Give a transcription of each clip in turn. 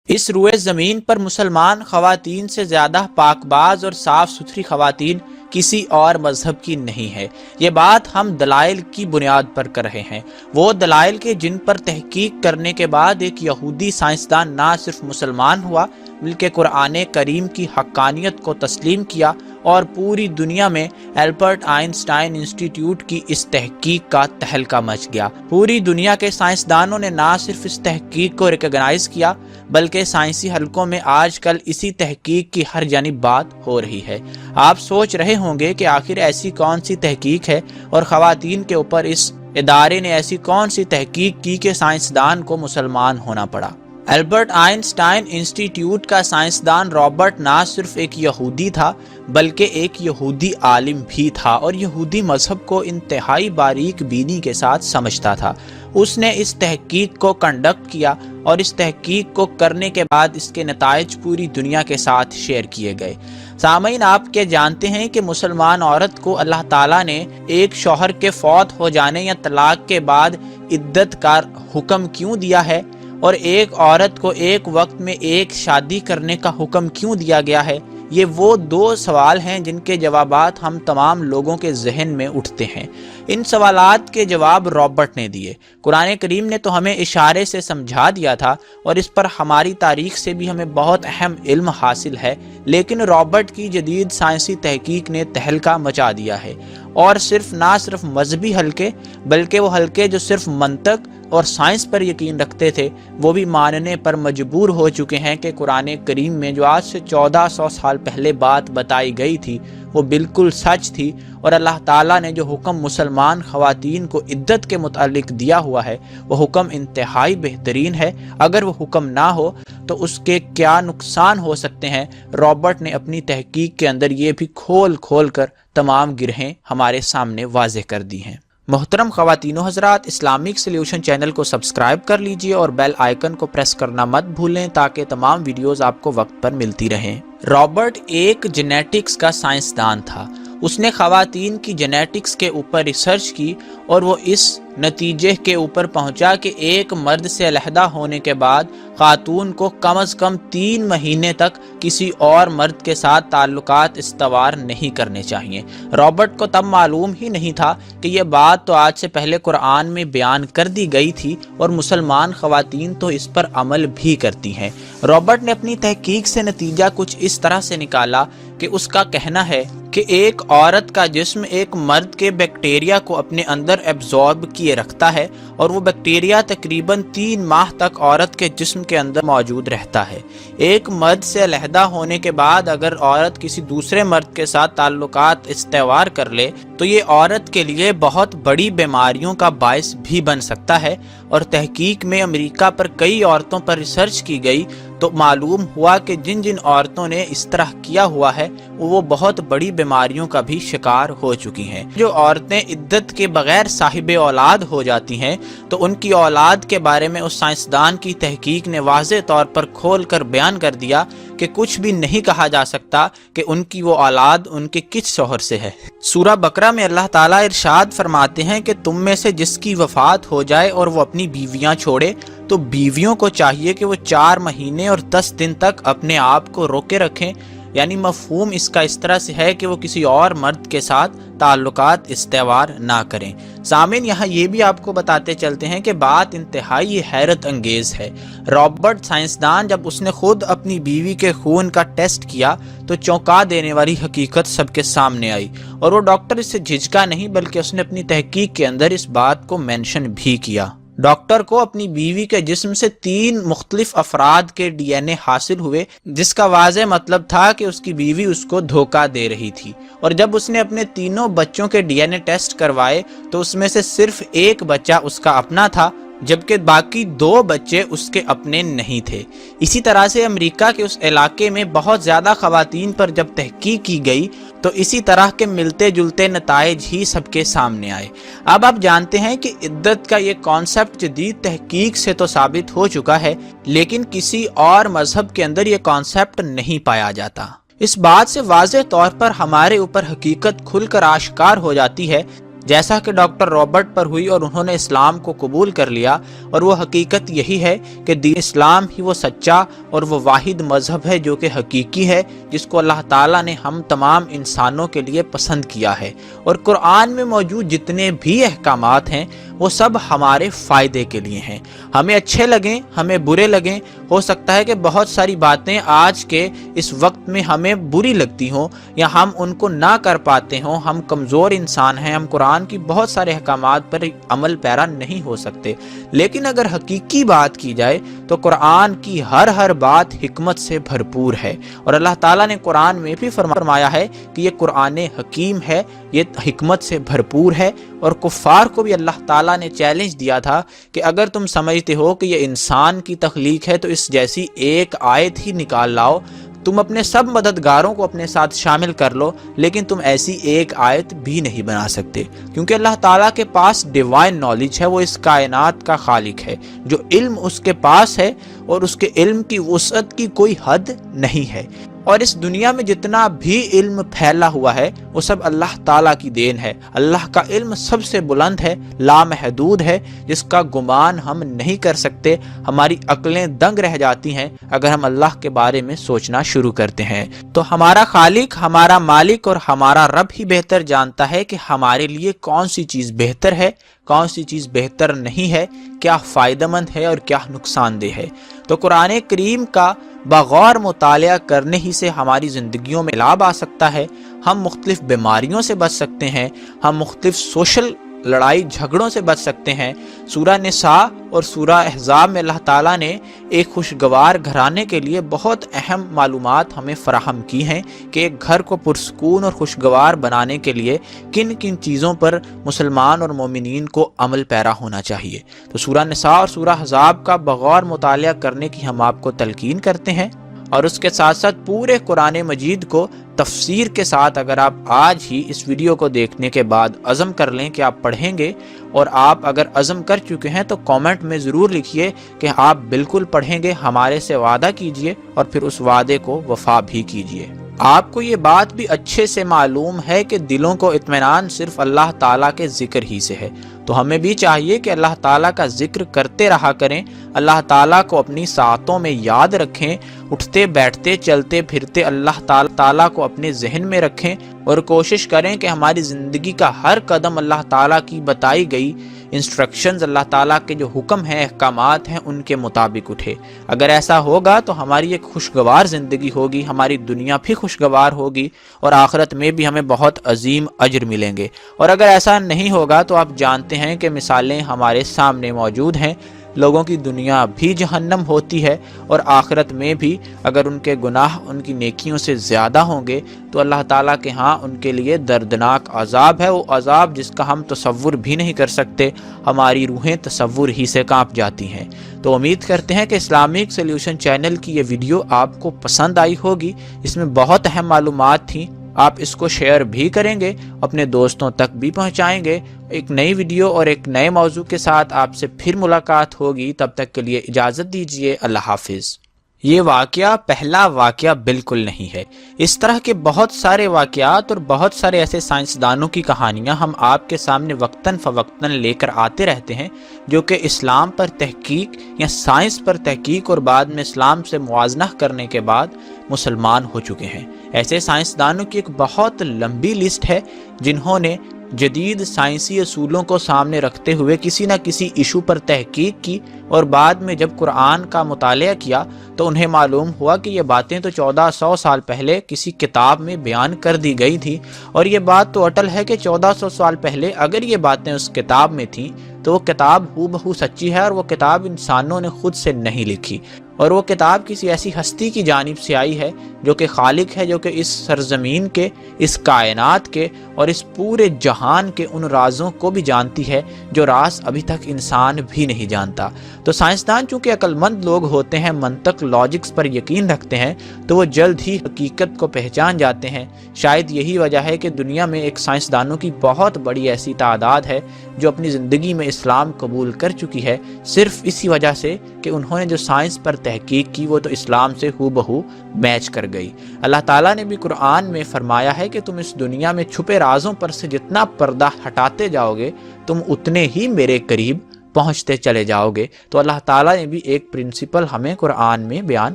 اس روئے زمین پر مسلمان خواتین سے زیادہ پاکباز اور صاف ستھری خواتین کسی اور مذہب کی نہیں ہے۔ یہ بات ہم دلائل کی بنیاد پر کر رہے ہیں، وہ دلائل کے جن پر تحقیق کرنے کے بعد ایک یہودی سائنسدان نہ صرف مسلمان ہوا بلکہ قرآن کریم کی حقانیت کو تسلیم کیا، اور پوری دنیا میں البرٹ آئنسٹائن انسٹی ٹیوٹ کی اس تحقیق کا تہلکہ مچ گیا۔ پوری دنیا کے سائنسدانوں نے نہ صرف اس تحقیق کو ریکگنائز کیا بلکہ سائنسی حلقوں میں آج کل اسی تحقیق کی ہر جانب بات ہو رہی ہے۔ آپ سوچ رہے ہوں گے کہ آخر ایسی کون سی تحقیق ہے اور خواتین کے اوپر اس ادارے نے ایسی کون سی تحقیق کی کہ سائنسدان کو مسلمان ہونا پڑا۔ البرٹ آئنسٹائن انسٹی ٹیوٹ کا سائنسدان رابرٹ نہ صرف ایک یہودی تھا بلکہ ایک یہودی عالم بھی تھا، اور یہودی مذہب کو انتہائی باریک بینی کے ساتھ سمجھتا تھا۔ اس نے اس تحقیق کو کنڈکٹ کیا اور اس تحقیق کو کرنے کے بعد اس کے نتائج پوری دنیا کے ساتھ شیئر کیے گئے۔ سامعین، آپ کیا جانتے ہیں کہ مسلمان عورت کو اللہ تعالیٰ نے ایک شوہر کے فوت ہو جانے یا طلاق کے بعد عدت کا حکم کیوں دیا ہے، اور ایک عورت کو ایک وقت میں ایک شادی کرنے کا حکم کیوں دیا گیا ہے؟ یہ وہ دو سوال ہیں جن کے جوابات ہم تمام لوگوں کے ذہن میں اٹھتے ہیں۔ ان سوالات کے جواب رابرٹ نے دیے۔ قرآن کریم نے تو ہمیں اشارے سے سمجھا دیا تھا، اور اس پر ہماری تاریخ سے بھی ہمیں بہت اہم علم حاصل ہے، لیکن رابرٹ کی جدید سائنسی تحقیق نے تہلکہ مچا دیا ہے، اور نہ صرف مذہبی حلقے بلکہ وہ حلقے جو صرف منطق اور سائنس پر یقین رکھتے تھے وہ بھی ماننے پر مجبور ہو چکے ہیں کہ قرآن کریم میں جو آج سے 1400 سال پہلے بات بتائی گئی تھی وہ بالکل سچ تھی، اور اللہ تعالیٰ نے جو حکم مسلمان خواتین کو عدت کے متعلق دیا ہوا ہے وہ حکم انتہائی بہترین ہے۔ اگر وہ حکم نہ ہو تو اس کے کیا نقصان ہو سکتے ہیں، رابرٹ نے اپنی تحقیق کے اندر یہ بھی کھول کھول کر تمام گرہیں ہمارے سامنے واضح کر دی ہیں۔ محترم خواتین و حضرات، اسلامک سلیوشن چینل کو سبسکرائب کر لیجئے اور بیل آئیکن کو پریس کرنا مت بھولیں تاکہ تمام ویڈیوز آپ کو وقت پر ملتی رہیں۔ رابرٹ ایک جینیٹکس کا سائنسدان تھا۔ اس نے خواتین کی جینیٹکس کے اوپر ریسرچ کی، اور وہ اس نتیجے کے اوپر پہنچا کہ ایک مرد سے علیحدہ ہونے کے بعد خاتون کو کم از کم 3 مہینے تک کسی اور مرد کے ساتھ تعلقات استوار نہیں کرنے چاہیے۔ رابرٹ کو تب معلوم ہی نہیں تھا کہ یہ بات تو آج سے پہلے قرآن میں بیان کر دی گئی تھی، اور مسلمان خواتین تو اس پر عمل بھی کرتی ہیں۔ رابرٹ نے اپنی تحقیق سے نتیجہ کچھ اس طرح سے نکالا کہ اس کا کہنا ہے کہ ایک عورت کا جسم ایک مرد کے بیکٹیریا کو اپنے اندر ایبزارب کیے رکھتا ہے، اور وہ بیکٹیریا تقریباً 3 ماہ تک عورت کے جسم کے اندر موجود رہتا ہے۔ ایک مرد سے علیحدہ ہونے کے بعد اگر عورت کسی دوسرے مرد کے ساتھ تعلقات استوار کر لے تو یہ عورت کے لیے بہت بڑی بیماریوں کا باعث بھی بن سکتا ہے، اور تحقیق میں امریکہ پر کئی عورتوں پر ریسرچ کی گئی تو معلوم ہوا کہ جن عورتوں نے اس طرح کیا ہوا ہے وہ بہت بڑی بیماریوں کا بھی شکار ہو چکی ہیں۔ جو عورتیں عدت کے بغیر صاحب اولاد ہو جاتی ہیں تو ان کی اولاد کے بارے میں اس سائنسدان کی تحقیق نے واضح طور پر کھول کر بیان کر دیا کہ کچھ بھی نہیں کہا جا سکتا کہ ان کی وہ اولاد ان کے کس شوہر سے ہے۔ سورہ بقرہ میں اللہ تعالیٰ ارشاد فرماتے ہیں کہ تم میں سے جس کی وفات ہو جائے اور وہ اپنی بیویاں چھوڑے تو بیویوں کو چاہیے کہ وہ 4 مہینے اور 10 دن تک اپنے آپ کو روکے رکھیں، یعنی مفہوم اس کا اس طرح سے ہے کہ وہ کسی اور مرد کے ساتھ تعلقات استوار نہ کریں۔ سامعین، یہاں یہ بھی آپ کو بتاتے چلتے ہیں کہ بات انتہائی حیرت انگیز ہے۔ رابرٹ سائنسدان جب اس نے خود اپنی بیوی کے خون کا ٹیسٹ کیا تو چونکا دینے والی حقیقت سب کے سامنے آئی، اور وہ ڈاکٹر اس سے جھجکا نہیں بلکہ اس نے اپنی تحقیق کے اندر اس بات کو مینشن بھی کیا۔ ڈاکٹر کو اپنی بیوی کے جسم سے 3 مختلف افراد کے ڈی این اے حاصل ہوئے، جس کا واضح مطلب تھا کہ اس کی بیوی اس کو دھوکہ دے رہی تھی، اور جب اس نے اپنے تینوں بچوں کے ڈی این اے ٹیسٹ کروائے تو اس میں سے صرف ایک بچہ اس کا اپنا تھا، جبکہ باقی 2 بچے اس کے اپنے نہیں تھے۔ اسی طرح سے امریکہ کے اس علاقے میں بہت زیادہ خواتین پر جب تحقیق کی گئی تو اسی طرح کے ملتے جلتے نتائج ہی سب کے سامنے آئے۔ اب آپ جانتے ہیں کہ عدت کا یہ کانسیپٹ جدید تحقیق سے تو ثابت ہو چکا ہے، لیکن کسی اور مذہب کے اندر یہ کانسیپٹ نہیں پایا جاتا۔ اس بات سے واضح طور پر ہمارے اوپر حقیقت کھل کر آشکار ہو جاتی ہے جیسا کہ ڈاکٹر رابرٹ پر ہوئی اور انہوں نے اسلام کو قبول کر لیا، اور وہ حقیقت یہی ہے کہ دین اسلام ہی وہ سچا اور وہ واحد مذہب ہے جو کہ حقیقی ہے، جس کو اللہ تعالیٰ نے ہم تمام انسانوں کے لیے پسند کیا ہے۔ اور قرآن میں موجود جتنے بھی احکامات ہیں وہ سب ہمارے فائدے کے لیے ہیں، ہمیں اچھے لگیں ہمیں برے لگیں۔ ہو سکتا ہے کہ بہت ساری باتیں آج کے اس وقت میں ہمیں بری لگتی ہوں یا ہم ان کو نہ کر پاتے ہوں، ہم کمزور انسان ہیں، ہم قرآن کی بہت سارے احکامات پر عمل پیرا نہیں ہو سکتے، لیکن اگر حقیقی بات کی جائے تو قرآن کی ہر بات حکمت سے بھرپور ہے۔ اور اللہ تعالیٰ نے قرآن میں بھی فرمایا ہے کہ یہ قرآن حکیم ہے، یہ حکمت سے بھرپور ہے۔ اور کفار کو بھی اللہ تعالیٰ نے چیلنج دیا تھا کہ اگر تم سمجھتے ہو کہ یہ انسان کی تخلیق ہے تو اس جیسی ایک آیت ہی نکال لاؤ، تم اپنے سب مددگاروں کو اپنے ساتھ شامل کر لو، لیکن تم ایسی ایک آیت بھی نہیں بنا سکتے، کیونکہ اللہ تعالیٰ کے پاس ڈیوائن نالج ہے، وہ اس کائنات کا خالق ہے، جو علم اس کے پاس ہے اور اس کے علم کی وسعت کی کوئی حد نہیں ہے۔ اور اس دنیا میں جتنا بھی علم پھیلا ہوا ہے وہ سب اللہ تعالیٰ کی دین ہے۔ اللہ کا علم سب سے بلند ہے، لامحدود ہے، جس کا گمان ہم نہیں کر سکتے۔ ہماری عقلیں دنگ رہ جاتی ہیں اگر ہم اللہ کے بارے میں سوچنا شروع کرتے ہیں۔ تو ہمارا خالق، ہمارا مالک اور ہمارا رب ہی بہتر جانتا ہے کہ ہمارے لیے کون سی چیز بہتر ہے، کون سی چیز بہتر نہیں ہے، کیا فائدہ مند ہے اور کیا نقصان دہ ہے۔ تو قرآن کریم کا بغور مطالعہ کرنے ہی سے ہماری زندگیوں میں لابھ آ سکتا ہے، ہم مختلف بیماریوں سے بچ سکتے ہیں، ہم مختلف سوشل لڑائی جھگڑوں سے بچ سکتے ہیں۔ سورہ نساء اور سورہ احزاب میں اللہ تعالیٰ نے ایک خوشگوار گھرانے کے لیے بہت اہم معلومات ہمیں فراہم کی ہیں کہ ایک گھر کو پرسکون اور خوشگوار بنانے کے لیے کن کن چیزوں پر مسلمان اور مومنین کو عمل پیرا ہونا چاہیے۔ تو سورہ نساء اور سورہ احزاب کا بغور مطالعہ کرنے کی ہم آپ کو تلقین کرتے ہیں، اور اس کے ساتھ ساتھ پورے قرآن مجید کو تفسیر کے ساتھ اگر آپ آج ہی اس ویڈیو کو دیکھنے کے بعد عزم کر لیں کہ آپ پڑھیں گے، اور آپ اگر عزم کر چکے ہیں تو کامنٹ میں ضرور لکھیے کہ آپ بالکل پڑھیں گے، ہمارے سے وعدہ کیجئے اور پھر اس وعدے کو وفا بھی کیجئے۔ آپ کو یہ بات بھی اچھے سے معلوم ہے کہ دلوں کو اطمینان صرف اللہ تعالیٰ کے ذکر ہی سے ہے، تو ہمیں بھی چاہیے کہ اللہ تعالیٰ کا ذکر کرتے رہا کریں، اللہ تعالیٰ کو اپنی ساعتوں میں یاد رکھیں، اٹھتے بیٹھتے چلتے پھرتے اللہ تعالیٰ کو اپنے ذہن میں رکھیں، اور کوشش کریں کہ ہماری زندگی کا ہر قدم اللہ تعالیٰ کی بتائی گئی انسٹرکشنز، اللہ تعالیٰ کے جو حکم ہیں احکامات ہیں ان کے مطابق اٹھے۔ اگر ایسا ہوگا تو ہماری ایک خوشگوار زندگی ہوگی، ہماری دنیا بھی خوشگوار ہوگی اور آخرت میں بھی ہمیں بہت عظیم اجر ملیں گے۔ اور اگر ایسا نہیں ہوگا تو آپ جانتے ہیں کہ مثالیں ہمارے سامنے موجود ہیں، لوگوں کی دنیا بھی جہنم ہوتی ہے اور آخرت میں بھی اگر ان کے گناہ ان کی نیکیوں سے زیادہ ہوں گے تو اللہ تعالیٰ کے ہاں ان کے لیے دردناک عذاب ہے، وہ عذاب جس کا ہم تصور بھی نہیں کر سکتے، ہماری روحیں تصور ہی سے کانپ جاتی ہیں۔ تو امید کرتے ہیں کہ اسلامک سلیوشن چینل کی یہ ویڈیو آپ کو پسند آئی ہوگی، اس میں بہت اہم معلومات تھیں، آپ اس کو شیئر بھی کریں گے، اپنے دوستوں تک بھی پہنچائیں گے۔ ایک نئی ویڈیو اور ایک نئے موضوع کے ساتھ آپ سے پھر ملاقات ہوگی، تب تک کے لیے اجازت دیجیے، اللہ حافظ۔ یہ واقعہ پہلا واقعہ بالکل نہیں ہے، اس طرح کے بہت سارے واقعات اور بہت سارے ایسے سائنسدانوں کی کہانیاں ہم آپ کے سامنے وقتاً فوقتاً لے کر آتے رہتے ہیں، جو کہ اسلام پر تحقیق یا سائنس پر تحقیق اور بعد میں اسلام سے موازنہ کرنے کے بعد مسلمان ہو چکے ہیں۔ ایسے سائنسدانوں کی ایک بہت لمبی لسٹ ہے جنہوں نے جدید سائنسی اصولوں کو سامنے رکھتے ہوئے کسی نہ کسی ایشو پر تحقیق کی، اور بعد میں جب قرآن کا مطالعہ کیا تو انہیں معلوم ہوا کہ یہ باتیں تو 1400 سال پہلے کسی کتاب میں بیان کر دی گئی تھی، اور یہ بات تو اٹل ہے کہ 1400 سال پہلے اگر یہ باتیں اس کتاب میں تھیں تو وہ کتاب ہو بہو سچی ہے، اور وہ کتاب انسانوں نے خود سے نہیں لکھی، اور وہ کتاب کسی ایسی ہستی کی جانب سے آئی ہے جو کہ خالق ہے، جو کہ اس سرزمین کے، اس کائنات کے اور اس پورے جہان کے ان رازوں کو بھی جانتی ہے جو راز ابھی تک انسان بھی نہیں جانتا۔ تو سائنسدان چونکہ عقل مند لوگ ہوتے ہیں، منطق لاجکس پر یقین رکھتے ہیں، تو وہ جلد ہی حقیقت کو پہچان جاتے ہیں۔ شاید یہی وجہ ہے کہ دنیا میں ایک سائنسدانوں کی بہت بڑی ایسی تعداد ہے جو اپنی زندگی میں اسلام قبول کر چکی ہے، صرف اسی وجہ سے کہ انہوں نے جو سائنس پر تحقیق کی وہ تو اسلام سے ہو بہو میچ کر گئی۔ اللہ تعالیٰ نے بھی قرآن میں فرمایا ہے کہ تم اس دنیا میں چھپے رازوں پر سے جتنا پردہ ہٹاتے جاؤ گے تم اتنے ہی میرے قریب پہنچتے چلے جاؤ گے۔ تو اللہ تعالیٰ نے بھی ایک پرنسپل ہمیں قرآن میں بیان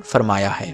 فرمایا ہے۔